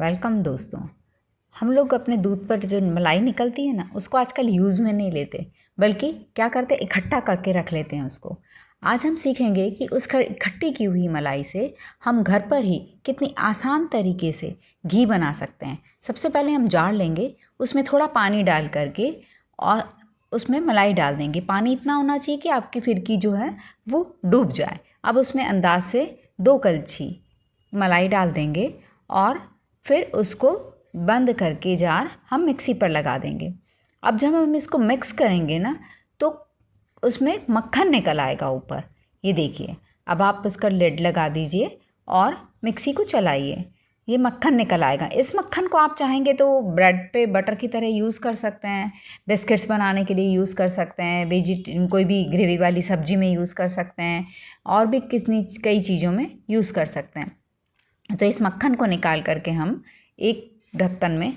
Welcome दोस्तों। हम लोग अपने दूध पर जो मलाई निकलती है ना, उसको आजकल यूज़ में नहीं लेते, बल्कि क्या करते हैं, इकट्ठा करके रख लेते हैं उसको। आज हम सीखेंगे कि उस इकट्ठी की हुई मलाई से हम घर पर ही कितनी आसान तरीके से घी बना सकते हैं। सबसे पहले हम जार लेंगे, उसमें थोड़ा पानी डाल करके और उसमें मलाई डाल देंगे। पानी इतना होना चाहिए कि आपकी फिरकी जो है वो डूब जाए। अब उसमें अंदाज से 2 कलछी मलाई डाल देंगे और फिर उसको बंद करके जार हम मिक्सी पर लगा देंगे। अब जब हम इसको मिक्स करेंगे ना, तो उसमें मक्खन निकल आएगा ऊपर। ये देखिए, अब आप उसका लिड लगा दीजिए और मिक्सी को चलाइए। ये मक्खन निकल आएगा। इस मक्खन को आप चाहेंगे तो ब्रेड पे बटर की तरह यूज़ कर सकते हैं, बिस्किट्स बनाने के लिए यूज़ कर सकते हैं, कोई भी ग्रेवी वाली सब्जी में यूज़ कर सकते हैं, और भी कई चीज़ों में यूज़ कर सकते हैं। तो इस मक्खन को निकाल करके हम एक ढक्कन में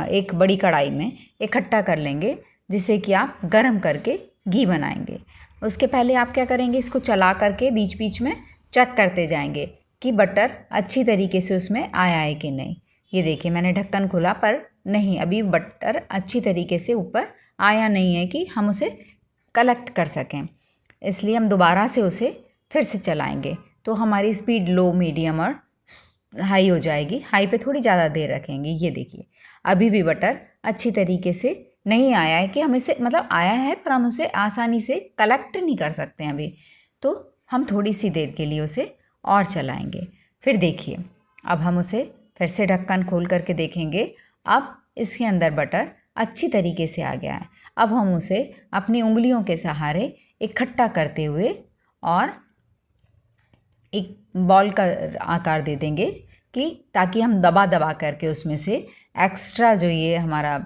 एक बड़ी कढ़ाई में इकट्ठा कर लेंगे, जिसे कि आप गरम करके घी बनाएंगे। उसके पहले आप क्या करेंगे, इसको चला करके बीच बीच में चेक करते जाएंगे कि बटर अच्छी तरीके से उसमें आया है कि नहीं। ये देखिए, मैंने ढक्कन खोला पर नहीं, अभी बटर अच्छी तरीके से ऊपर आया नहीं है कि हम उसे कलेक्ट कर सकें। इसलिए हम दोबारा से उसे फिर से चलाएंगे, तो हमारी स्पीड लो, मीडियम और हाई हो जाएगी। हाई पे थोड़ी ज़्यादा देर रखेंगे। ये देखिए, अभी भी बटर अच्छी तरीके से नहीं आया है कि हम इसे, मतलब आया है पर हम उसे आसानी से कलेक्ट नहीं कर सकते हैं अभी। तो हम थोड़ी सी देर के लिए उसे और चलाएंगे। फिर देखिए, अब हम उसे फिर से ढक्कन खोल करके देखेंगे। अब इसके अंदर बटर अच्छी तरीके से आ गया है। अब हम उसे अपनी उंगलियों के सहारे इकट्ठा करते हुए और एक बॉल का आकार दे देंगे, कि ताकि हम दबा दबा करके उसमें से एक्स्ट्रा जो ये हमारा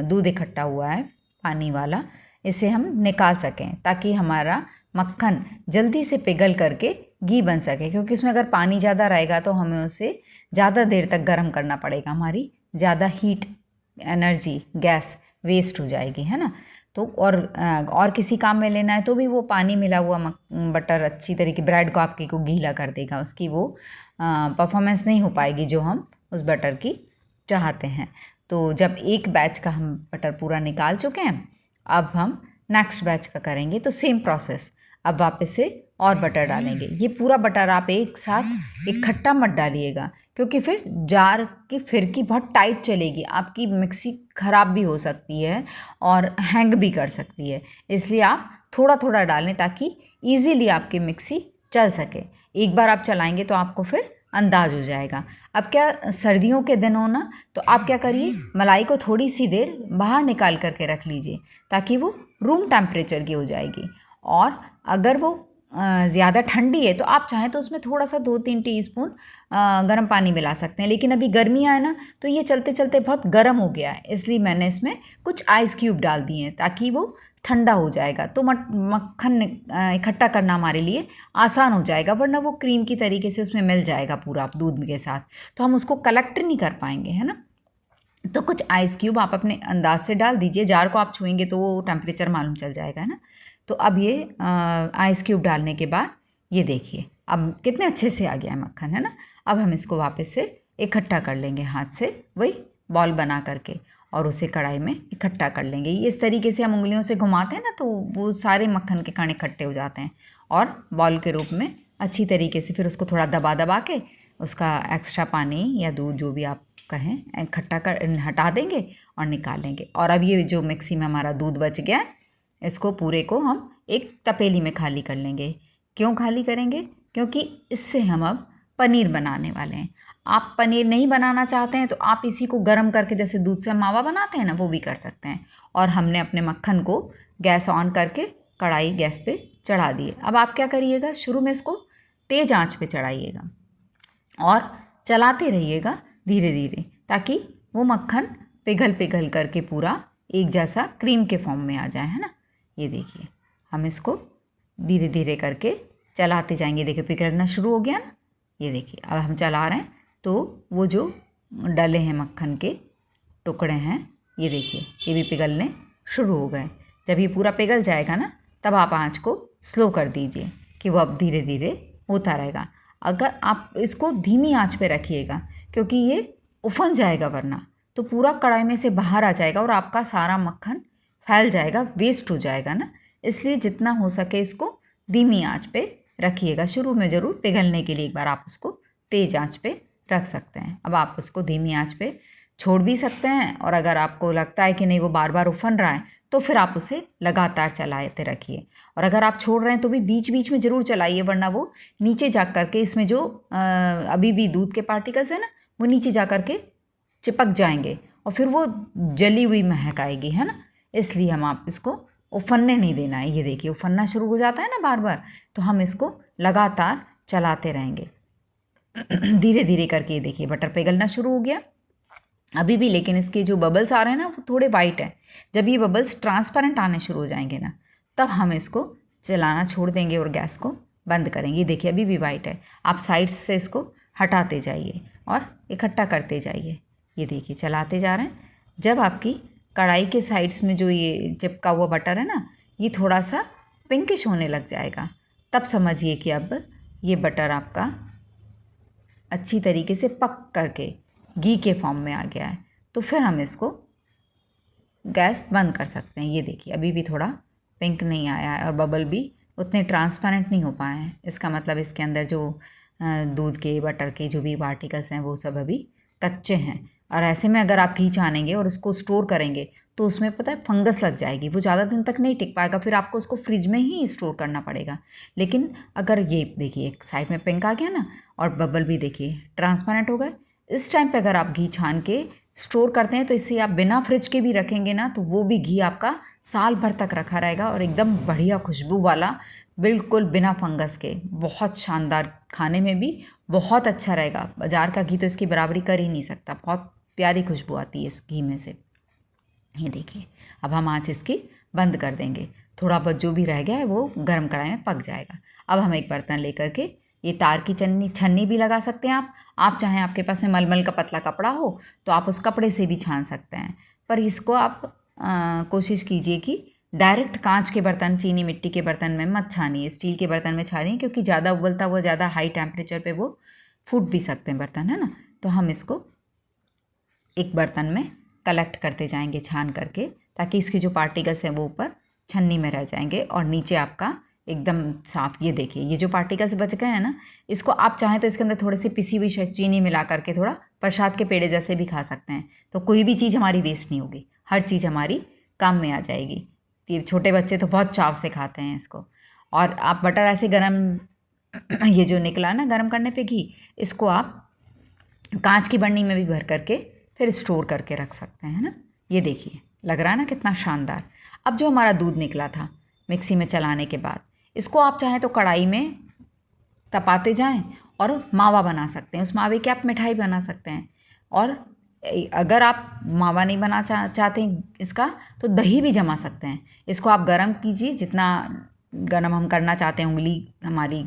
दूध इकट्ठा हुआ है पानी वाला, इसे हम निकाल सकें, ताकि हमारा मक्खन जल्दी से पिघल करके घी बन सके। क्योंकि उसमें अगर पानी ज़्यादा रहेगा तो हमें उसे ज़्यादा देर तक गर्म करना पड़ेगा, हमारी ज़्यादा हीट, एनर्जी, गैस वेस्ट हो जाएगी, है ना। तो और किसी काम में लेना है तो भी वो पानी मिला हुआ बटर अच्छी तरीके ब्रेड को आपकी को गीला कर देगा, उसकी वो परफॉर्मेंस नहीं हो पाएगी जो हम उस बटर की चाहते हैं। तो जब एक बैच का हम बटर पूरा निकाल चुके हैं, अब हम नेक्स्ट बैच का करेंगे। तो सेम प्रोसेस, अब वापस से और बटर डालेंगे। ये पूरा बटर आप एक साथ इकट्ठा मत डालिएगा, क्योंकि फिर जार की फिरकी बहुत टाइट चलेगी, आपकी मिक्सी ख़राब भी हो सकती है और हैंग भी कर सकती है। इसलिए आप थोड़ा थोड़ा डालें, ताकि ईज़िली आपकी मिक्सी चल सके। एक बार आप चलाएंगे तो आपको फिर अंदाज हो जाएगा। अब क्या, सर्दियों के दिन हो ना, तो आप क्या करिए, मलाई को थोड़ी सी देर बाहर निकाल करके रख लीजिए, ताकि वो रूम टेम्परेचर की हो जाएगी। और अगर वो ज़्यादा ठंडी है तो आप चाहें तो उसमें थोड़ा सा 2-3 टीस्पून गर्म पानी मिला सकते हैं। लेकिन अभी गर्मियाँ है ना, तो ये चलते चलते बहुत गर्म हो गया है, इसलिए मैंने इसमें कुछ आइस क्यूब डाल दिए हैं, ताकि वो ठंडा हो जाएगा। तो मक्खन इकट्ठा करना हमारे लिए आसान हो जाएगा, वरना वो क्रीम की तरीके से उसमें मिल जाएगा पूरा दूध के साथ, तो हम उसको कलेक्ट नहीं कर पाएंगे, है ना। तो कुछ आइस क्यूब आप अपने अंदाज से डाल दीजिए। जार को आप छुएंगे तो वो टेम्परेचर मालूम चल जाएगा, है ना। तो अब ये आइस क्यूब डालने के बाद ये देखिए, अब कितने अच्छे से आ गया है मक्खन, है ना। अब हम इसको वापस से इकट्ठा कर लेंगे हाथ से, वही बॉल बना करके, और उसे कढ़ाई में इकट्ठा कर लेंगे। ये इस तरीके से हम उंगलियों से घुमाते हैं ना, तो वो सारे मक्खन के कण इकट्ठे हो जाते हैं, और बॉल के रूप में अच्छी तरीके से फिर उसको थोड़ा दबा दबा के उसका एक्स्ट्रा पानी या दूध जो भी आप कहें इकट्ठा कर हटा देंगे और निकाल लेंगे। और अब ये जो मिक्सी में हमारा दूध बच गया है, इसको पूरे को हम एक तपेली में खाली कर लेंगे। क्यों खाली करेंगे? क्योंकि इससे हम अब पनीर बनाने वाले हैं। आप पनीर नहीं बनाना चाहते हैं तो आप इसी को गर्म करके, जैसे दूध से मावा बनाते हैं ना, वो भी कर सकते हैं। और हमने अपने मक्खन को गैस ऑन करके कढ़ाई गैस पे चढ़ा दिए। अब आप क्या करिएगा, शुरू में इसको तेज़ आंच पे चढ़ाइएगा और चलाते रहिएगा धीरे धीरे, ताकि वो मक्खन पिघल पिघल करके पूरा एक जैसा क्रीम के फॉर्म में आ जाए, है ना। ये देखिए, हम इसको धीरे धीरे करके चलाते जाएंगे। देखिए, पिघलना शुरू हो गया ना। ये देखिए, अब हम चला रहे हैं तो वो जो डले हैं मक्खन के टुकड़े हैं, ये देखिए, ये भी पिघलने शुरू हो गए। जब ये पूरा पिघल जाएगा ना, तब आप आँच को स्लो कर दीजिए, कि वो अब धीरे धीरे होता रहेगा। अगर आप इसको धीमी आंच पे रखिएगा, क्योंकि ये उफन जाएगा, वरना तो पूरा कढ़ाई में से बाहर आ जाएगा और आपका सारा मक्खन फैल जाएगा, वेस्ट हो जाएगा ना। इसलिए जितना हो सके इसको धीमी आंच पे रखिएगा। शुरू में ज़रूर पिघलने के लिए एक बार आप उसको तेज़ आंच पे रख सकते हैं। अब आप उसको धीमी आंच पे छोड़ भी सकते हैं, और अगर आपको लगता है कि नहीं वो बार बार उफन रहा है तो फिर आप उसे लगातार चलाते रखिए। और अगर आप छोड़ रहे हैं तो भी बीच बीच में ज़रूर चलाइए, वरना वो नीचे जा कर के इसमें जो अभी भी दूध के पार्टिकल्स हैं ना, वो नीचे जा कर के चिपक जाएंगे और फिर वो जली हुई महक आएगी, है ना। इसलिए हम आप इसको उफनने नहीं देना है। ये देखिए उफनना शुरू हो जाता है ना बार बार, तो हम इसको लगातार चलाते रहेंगे धीरे धीरे करके। ये देखिए बटर पिघलना शुरू हो गया अभी भी, लेकिन इसके जो बबल्स आ रहे हैं ना वो थोड़े वाइट हैं। जब ये बबल्स ट्रांसपेरेंट आने शुरू हो जाएंगे ना, तब हम इसको चलाना छोड़ देंगे और गैस को बंद करेंगे। देखिए अभी भी वाइट है। आप साइड्स से इसको हटाते जाइए और इकट्ठा करते जाइए। ये देखिए चलाते जा रहे हैं। जब आपकी कढ़ाई के साइड्स में जो ये चिपका हुआ बटर है ना, ये थोड़ा सा पिंकिश होने लग जाएगा, तब समझिए कि अब ये बटर आपका अच्छी तरीके से पक करके घी के फॉर्म में आ गया है। तो फिर हम इसको गैस बंद कर सकते हैं। ये देखिए अभी भी थोड़ा पिंक नहीं आया है और बबल भी उतने ट्रांसपेरेंट नहीं हो पाए हैं। इसका मतलब इसके अंदर जो दूध के बटर के जो भी पार्टिकल्स हैं वो सब अभी कच्चे हैं। और ऐसे में अगर आप घी छानेंगे और उसको स्टोर करेंगे तो उसमें पता है फंगस लग जाएगी, वो ज़्यादा दिन तक नहीं टिक पाएगा, फिर आपको उसको फ्रिज में ही स्टोर करना पड़ेगा। लेकिन अगर ये देखिए एक साइड में पिंक आ गया ना और बबल भी देखिए ट्रांसपेरेंट हो गए, इस टाइम पे अगर आप घी छान के स्टोर करते हैं तो इससे आप बिना फ्रिज के भी रखेंगे ना, तो वो भी घी आपका साल भर तक रखा रहेगा और एकदम बढ़िया खुशबू वाला, बिल्कुल बिना फंगस के, बहुत शानदार, खाने में भी बहुत अच्छा रहेगा। बाज़ार का घी तो इसकी बराबरी कर ही नहीं सकता, बहुत प्यारी खुशबू आती है इस घी में से। ये देखिए अब हम आँच इसकी बंद कर देंगे। थोड़ा बहुत जो भी रह गया है वो गर्म कढ़ाई में पक जाएगा। अब हम एक बर्तन लेकर के ये तार की छन्नी भी लगा सकते हैं आप चाहें, आपके पास में मलमल का पतला कपड़ा हो तो आप उस कपड़े से भी छान सकते हैं। पर इसको आप कोशिश कीजिए कि डायरेक्ट कांच के बर्तन, चीनी मिट्टी के बर्तन में मत छानिए, स्टील के बर्तन में छानिए, क्योंकि ज़्यादा उबलता हुआ, ज़्यादा हाई टेम्परेचर पे वो फूट भी सकते हैं बर्तन, है ना। तो हम इसको एक बर्तन में कलेक्ट करते जाएंगे छान करके, ताकि इसके जो पार्टिकल्स हैं वो ऊपर छन्नी में रह जाएंगे और नीचे आपका एकदम साफ। ये देखिए ये जो पार्टिकल्स बच गए हैं ना, इसको आप चाहें तो इसके अंदर थोड़ी सी पिसी हुई चीनी मिला करके थोड़ा प्रसाद के पेड़े जैसे भी खा सकते हैं। तो कोई भी चीज़ हमारी वेस्ट नहीं होगी, हर चीज़ हमारी काम में आ जाएगी। ये छोटे बच्चे तो बहुत चाव से खाते हैं इसको। और आप बटर ऐसे गरम ये जो निकला ना गरम करने पे घी, इसको आप कांच की बर्नी में भी भर करके फिर स्टोर करके रख सकते हैं ना। ये देखिए लग रहा है ना कितना शानदार। अब जो हमारा दूध निकला था मिक्सी में चलाने के बाद, इसको आप चाहें तो कढ़ाई में तपाते जाएं और मावा बना सकते हैं। उस मावे की आप मिठाई बना सकते हैं। और अगर आप मावा नहीं बना चाहते हैं इसका, तो दही भी जमा सकते हैं। इसको आप गर्म कीजिए, जितना गर्म हम करना चाहते हैं, उंगली हमारी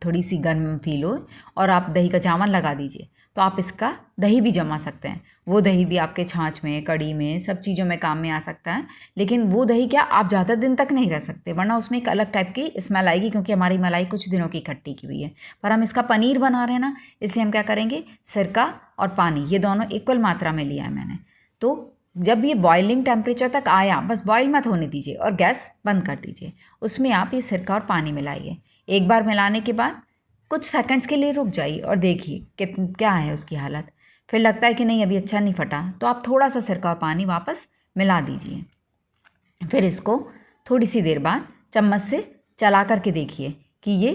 थोड़ी सी गर्म फील हो, और आप दही का जामन लगा दीजिए, तो आप इसका दही भी जमा सकते हैं। वो दही भी आपके छाछ में, कढ़ी में, सब चीज़ों में काम में आ सकता है। लेकिन वो दही क्या आप ज़्यादा दिन तक नहीं रह सकते, वरना उसमें एक अलग टाइप की स्मेल आएगी, क्योंकि हमारी मलाई कुछ दिनों की खट्टी की हुई है। पर हम इसका पनीर बना रहे हैं ना, इसलिए हम क्या करेंगे, सिरका और पानी ये दोनों इक्वल मात्रा में लिया है मैंने। तो जब ये बॉइलिंग टेम्परेचर तक आया, बस बॉयल मत होने दीजिए और गैस बंद कर दीजिए। उसमें आप ये सिरका और पानी मिलाइए। एक बार मिलाने के बाद कुछ सेकंड्स के लिए रुक जाइए और देखिए क्या है उसकी हालत। फिर लगता है कि नहीं अभी अच्छा नहीं फटा, तो आप थोड़ा सा सिरका और पानी वापस मिला दीजिए। फिर इसको थोड़ी सी देर बाद चम्मच से चला करके देखिए कि ये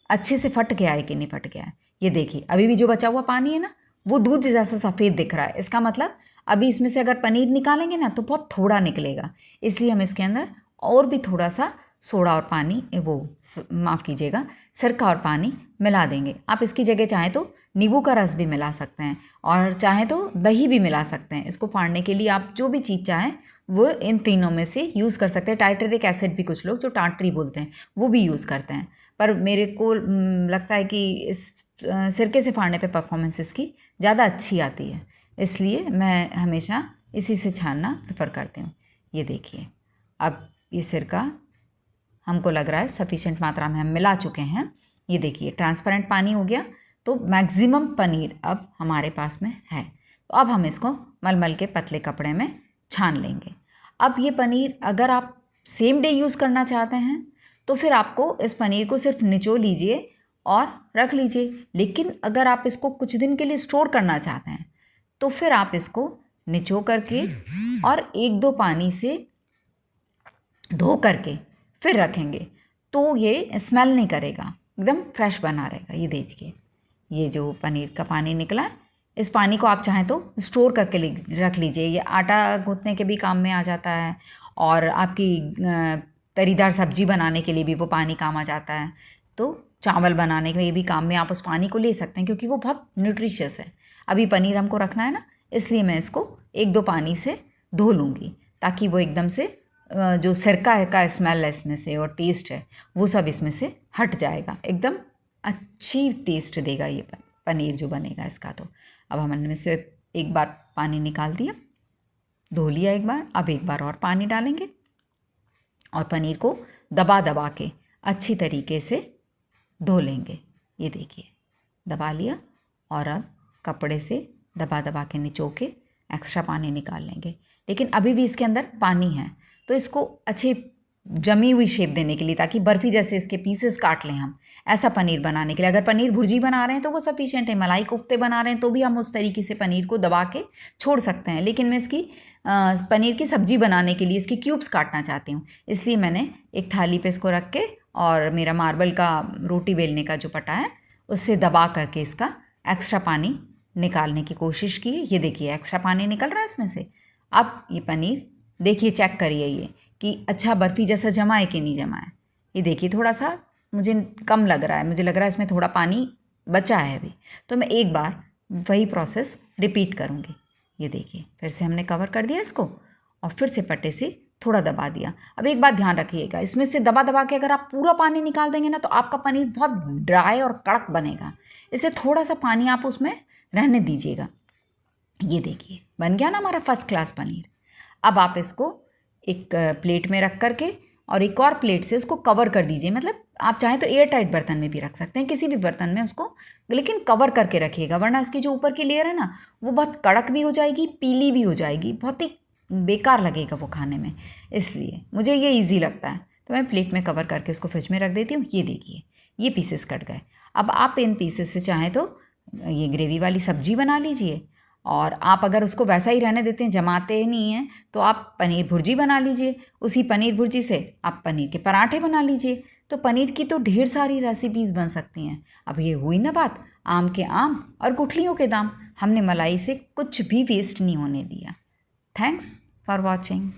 अच्छे से फट गया है कि नहीं फट गया है। ये देखिए अभी भी जो बचा हुआ पानी है ना, वो दूध जैसा सफ़ेद दिख रहा है। इसका मतलब अभी इसमें से अगर पनीर निकालेंगे ना तो बहुत थोड़ा निकलेगा। इसलिए हम इसके अंदर और भी थोड़ा सा सोडा और पानी, वो माफ़ कीजिएगा, सिरका और पानी मिला देंगे। आप इसकी जगह चाहें तो नींबू का रस भी मिला सकते हैं और चाहें तो दही भी मिला सकते हैं। इसको फाड़ने के लिए आप जो भी चीज़ चाहें वो इन तीनों में से यूज़ कर सकते हैं। टार्टरिक एसिड भी कुछ लोग जो टार्टरी बोलते हैं वो भी यूज़ करते हैं, पर मेरे को लगता है कि इस सिरके से फाड़ने पे परफॉर्मेंस इसकी ज़्यादा अच्छी आती है, इसलिए मैं हमेशा इसी से छानना प्रेफर करती हूँ। ये देखिए अब ये सिरका हमको लग रहा है सफिशेंट मात्रा में हम मिला चुके हैं। ये देखिए ट्रांसपेरेंट पानी हो गया, तो मैक्सिमम पनीर अब हमारे पास में है। तो अब हम इसको मलमल के पतले कपड़े में छान लेंगे। अब ये पनीर अगर आप सेम डे यूज़ करना चाहते हैं तो फिर आपको इस पनीर को सिर्फ निचोड़ लीजिए और रख लीजिए। लेकिन अगर आप इसको कुछ दिन के लिए स्टोर करना चाहते हैं तो फिर आप इसको निचो करके और 1-2 पानी से धो करके फिर रखेंगे तो ये स्मेल नहीं करेगा, एकदम फ्रेश बना रहेगा। ये देखिए, ये जो पनीर का पानी निकला है, इस पानी को आप चाहें तो स्टोर करके रख लीजिए। ये आटा गूँथने के भी काम में आ जाता है और आपकी तरीदार सब्जी बनाने के लिए भी वो पानी काम आ जाता है। तो चावल बनाने के भी काम में आप उस पानी को ले सकते हैं, क्योंकि वो बहुत न्यूट्रिशियस है। अभी पनीर हमको रखना है ना, इसलिए मैं इसको 1-2 पानी से धो लूँगी, ताकि वो एकदम से जो सिरका का स्मेल है इसमें से और टेस्ट है वो सब इसमें से हट जाएगा। एकदम अच्छी टेस्ट देगा ये पनीर जो बनेगा इसका। तो अब हमने से एक बार पानी निकाल दिया, धो लिया एक बार। अब एक बार और पानी डालेंगे और पनीर को दबा दबा के अच्छी तरीके से धो लेंगे। ये देखिए, दबा लिया और अब कपड़े से दबा दबा के निचो के एक्स्ट्रा पानी निकाल लेंगे। लेकिन अभी भी इसके अंदर पानी है, तो इसको अच्छी जमी हुई शेप देने के लिए, ताकि बर्फ़ी जैसे इसके पीसेस काट लें हम, ऐसा पनीर बनाने के लिए। अगर पनीर भुर्जी बना रहे हैं तो वो सफिशिएंट है। मलाई कोफ्ते बना रहे हैं तो भी हम उस तरीके से पनीर को दबा के छोड़ सकते हैं। लेकिन मैं इसकी पनीर की सब्ज़ी बनाने के लिए इसके क्यूब्स काटना चाहती हूँ, इसलिए मैंने एक थाली पे इसको रख के और मेरा मार्बल का रोटी बेलने का जो पटा है उससे दबा करके इसका एक्स्ट्रा पानी निकालने की कोशिश की। ये देखिए एक्स्ट्रा पानी निकल रहा है इसमें से। अब ये पनीर देखिए, चेक करिए ये कि अच्छा बर्फ़ी जैसा जमा है कि नहीं जमा है। ये देखिए थोड़ा सा मुझे कम लग रहा है, मुझे लग रहा है इसमें थोड़ा पानी बचा है अभी। तो मैं एक बार वही प्रोसेस रिपीट करूँगी। ये देखिए फिर से हमने कवर कर दिया इसको और फिर से पट्टे से थोड़ा दबा दिया। अब एक बात ध्यान रखिएगा, इसमें से दबा दबा के अगर आप पूरा पानी निकाल देंगे ना तो आपका पनीर बहुत ड्राई और कड़क बनेगा। इससे थोड़ा सा पानी आप उसमें रहने दीजिएगा। ये देखिए बन गया ना हमारा फर्स्ट क्लास पनीर। अब आप इसको एक प्लेट में रख करके और एक और प्लेट से उसको कवर कर दीजिए। मतलब आप चाहें तो एयर टाइट बर्तन में भी रख सकते हैं, किसी भी बर्तन में उसको, लेकिन कवर करके रखिएगा, वरना इसकी जो ऊपर की लेयर है ना वो बहुत कड़क भी हो जाएगी, पीली भी हो जाएगी, बहुत ही बेकार लगेगा वो खाने में। इसलिए मुझे ये ईजी लगता है, तो मैं प्लेट में कवर करके उसको फ्रिज में रख देती हूँ। ये देखिए ये पीसेस कट गए। अब आप इन पीसेस से चाहें तो ये ग्रेवी वाली सब्जी बना लीजिए, और आप अगर उसको वैसा ही रहने देते हैं, जमाते ही नहीं हैं, तो आप पनीर भुर्जी बना लीजिए। उसी पनीर भुर्जी से आप पनीर के पराठे बना लीजिए। तो पनीर की तो ढेर सारी रेसिपीज़ बन सकती हैं। अब ये हुई ना बात आम के आम और गुठलियों के दाम। हमने मलाई से कुछ भी वेस्ट नहीं होने दिया। Thanks for watching.